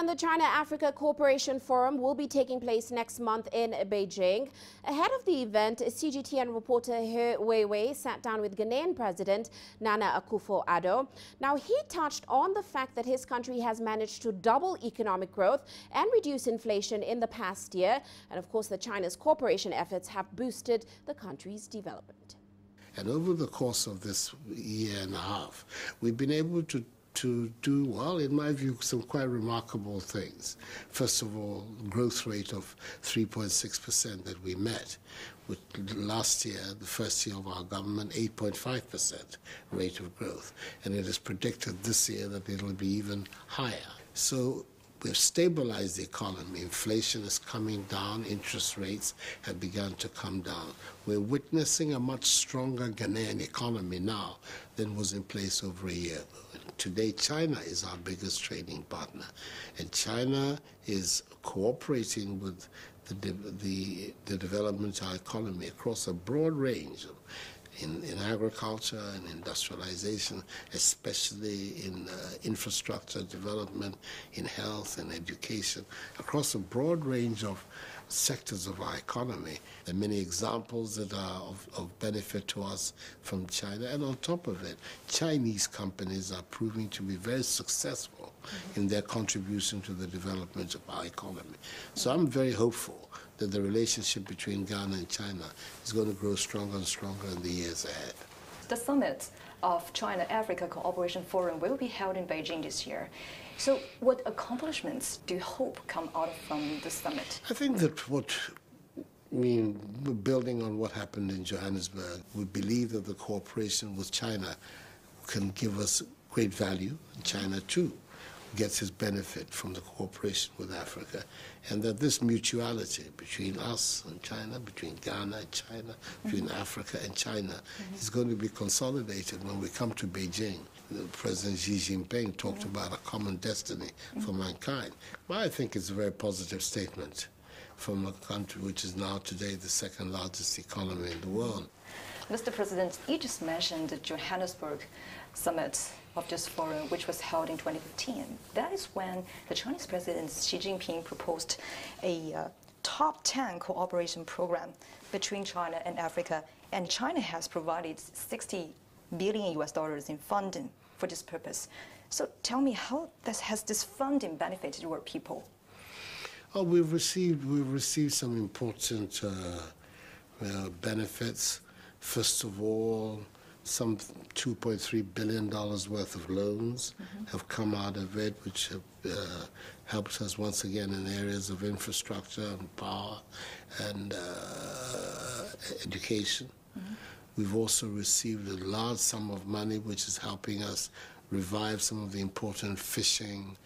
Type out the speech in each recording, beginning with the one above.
the China-Africa Cooperation Forum will be taking place next month in Beijing. Ahead of the event, CGTN reporter He Weiwei sat down with Ghanaian President Nana Akufo-Addo. Now, he touched on the fact that his country has managed to double economic growth and reduce inflation in the past year. And of course, that China's cooperation efforts have boosted the country's development. And over the course of this year and a half, we've been able to do, well, in my view, some quite remarkable things. First of all, growth rate of 3.6% that we met. With last year, the first year of our government, 8.5% rate of growth. And it is predicted this year that it'll be even higher. So we've stabilized the economy. Inflation is coming down. Interest rates have begun to come down. We're witnessing a much stronger Ghanaian economy now than was in place over a year ago. Today, China is our biggest trading partner, and China is cooperating with the development of our economy across a broad range in agriculture and industrialization, especially in infrastructure development, in health and education, across a broad range of sectors of our economy. There are many examples that are of benefit to us from China, and on top of it, Chinese companies are proving to be very successful in their contribution to the development of our economy. So I'm very hopeful that the relationship between Ghana and China is going to grow stronger and stronger in the years ahead. The summit of China-Africa Cooperation Forum will be held in Beijing this year. So what accomplishments do you hope come out from the summit? I think that building on what happened in Johannesburg, we believe that the cooperation with China can give us great value. China, too, gets its benefit from the cooperation with Africa, and that this mutuality between us and China, between Ghana and China, between Africa and China, is going to be consolidated when we come to Beijing. President Xi Jinping talked about a common destiny for mankind. Well, I think it's a very positive statement from a country which is now today the second largest economy in the world. Mr. President, you just mentioned the Johannesburg summit of this forum, which was held in 2015. That is when the Chinese President Xi Jinping proposed a top 10 cooperation program between China and Africa, and China has provided $60 billion in funding for this purpose. So tell me, how has this funding benefited your people? Oh, we've received some important benefits. First of all, some $2.3 billion worth of loans have come out of it, which have helped us once again in areas of infrastructure and power and education. We've also received a large sum of money which is helping us revive some of the important fishing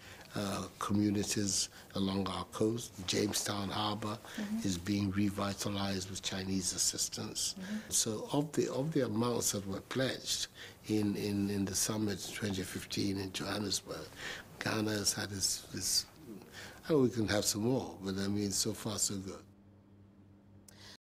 communities along our coast. Jamestown Harbor is being revitalized with Chinese assistance. So of the amounts that were pledged in the summit 2015 in Johannesburg, Ghana has had this we can have some more, but I mean, so far so good.